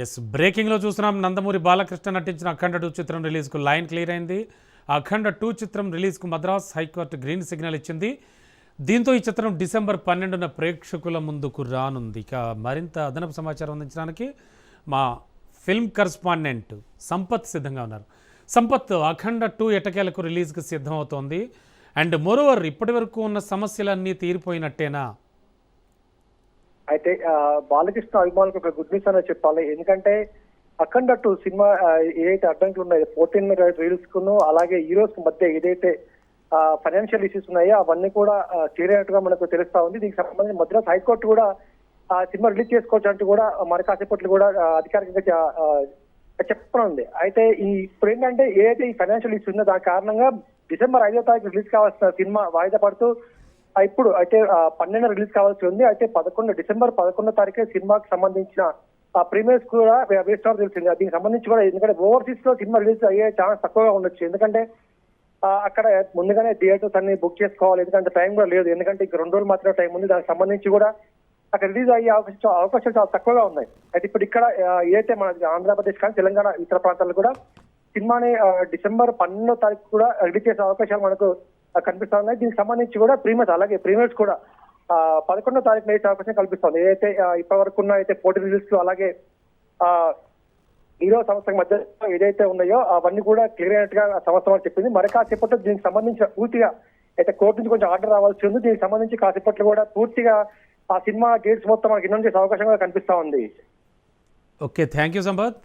Yes బ్రేకింగ్లో చూస్తున్నాం. నందమూరి బాలకృష్ణ నటించిన అఖండ 2 చిత్రం రిలీజ్కు లైన్ క్లియర్ అయింది. అఖండ 2 చిత్రం రిలీజ్కు మద్రాస్ హైకోర్టు గ్రీన్ సిగ్నల్ ఇచ్చింది. దీంతో ఈ చిత్రం డిసెంబర్ 12న ప్రేక్షకుల ముందుకు రానుంది. ఇక మరింత అదనపు సమాచారం అందించడానికి మా ఫిల్మ్ కరస్పాండెంట్ సంపత్ సిద్ధంగా ఉన్నారు. సంపత్, అఖండ 2 ఎటకేలకు రిలీజ్కి సిద్ధమవుతోంది. అండ్ మోరోవర్ ఇప్పటి వరకు ఉన్న సమస్యలన్నీ తీరిపోయినట్టేనా? అయితే బాలకృష్ణ అభిమానులకు ఒక గుడ్ న్యూస్ అనేది చెప్పాలి. ఎందుకంటే అఖండ 2 సినిమా ఏదైతే అడ్డంకులు ఉన్నాయో 14 రీల్స్ కును అలాగే హీరోస్ మధ్య ఏదైతే ఫైనాన్షియల్ ఇష్యూస్ ఉన్నాయో అవన్నీ కూడా క్లియర్ అయినట్టుగా మనకు తెలుస్తా ఉంది. దీనికి సంబంధించి మద్రాస్ హైకోర్టు కూడా సినిమా రిలీజ్ చేసుకోవచ్చు అంటూ కూడా మరి కాసేపట్లు కూడా అధికారికంగా చెప్పనుంది. అయితే ఇప్పుడు ఏంటంటే ఏదైతే ఈ ఫైనాన్షియల్ ఇష్యూ ఉందో దాని కారణంగా డిసెంబర్ 5వ తారీఖు రిలీజ్ కావాల్సిన సినిమా వాయిదా పడుతూ ఇప్పుడు అయితే 12 రిలీజ్ కావాల్సి ఉంది. అయితే డిసెంబర్ 11వ తారీఖే సినిమాకి సంబంధించిన ప్రీమియర్స్ కూడా వేస్తున్నారు తెలిసింది. దీనికి సంబంధించి కూడా ఎందుకంటే ఓవర్సీస్ లో సినిమా రిలీజ్ అయ్యే ఛాన్స్ తక్కువగా ఉండొచ్చు. ఎందుకంటే అక్కడ ముందుగానే థియేటర్స్ అన్ని బుక్ చేసుకోవాలి. ఎందుకంటే టైం కూడా లేదు. ఎందుకంటే ఇంక 2 రోజులు మాత్రమే టైం ఉంది. దానికి సంబంధించి కూడా అక్కడ రిలీజ్ అయ్యే అవకాశాలు చాలా తక్కువగా ఉన్నాయి. అయితే ఇప్పుడు ఇక్కడ ఏదైతే మన ఆంధ్రప్రదేశ్ కానీ తెలంగాణ ఇతర ప్రాంతాల్లో కూడా సినిమాని డిసెంబర్ 12వ తారీఖు కూడా రిలీజ్ చేసే అవకాశాలు మనకు కనిపిస్తా ఉన్నాయి. దీనికి సంబంధించి కూడా ప్రీమియర్స్ కూడా 11వ తారీఖున వేసే అవకాశం కల్పిస్తుంది. ఏదైతే ఇప్పటి వరకు ఉన్న అయితే 40 రిలీజ్ అలాగే హీరో సంస్థకు మధ్య ఏదైతే ఉన్నాయో అవన్నీ కూడా క్లియర్ అయినట్టుగా సంస్థ చెప్పింది. మరి కాసేపట్లో దీనికి సంబంధించిన పూర్తిగా అయితే కోర్టు నుంచి కొంచెం ఆర్డర్ రావాల్సి ఉంది. దీనికి సంబంధించి కాసేపట్లో కూడా పూర్తిగా ఆ సినిమా డేట్స్ మొత్తం మనకి ఇన్వెస్ట్ చేసే అవకాశం కూడా కనిపిస్తా ఉంది. Okay, thank you Sampath.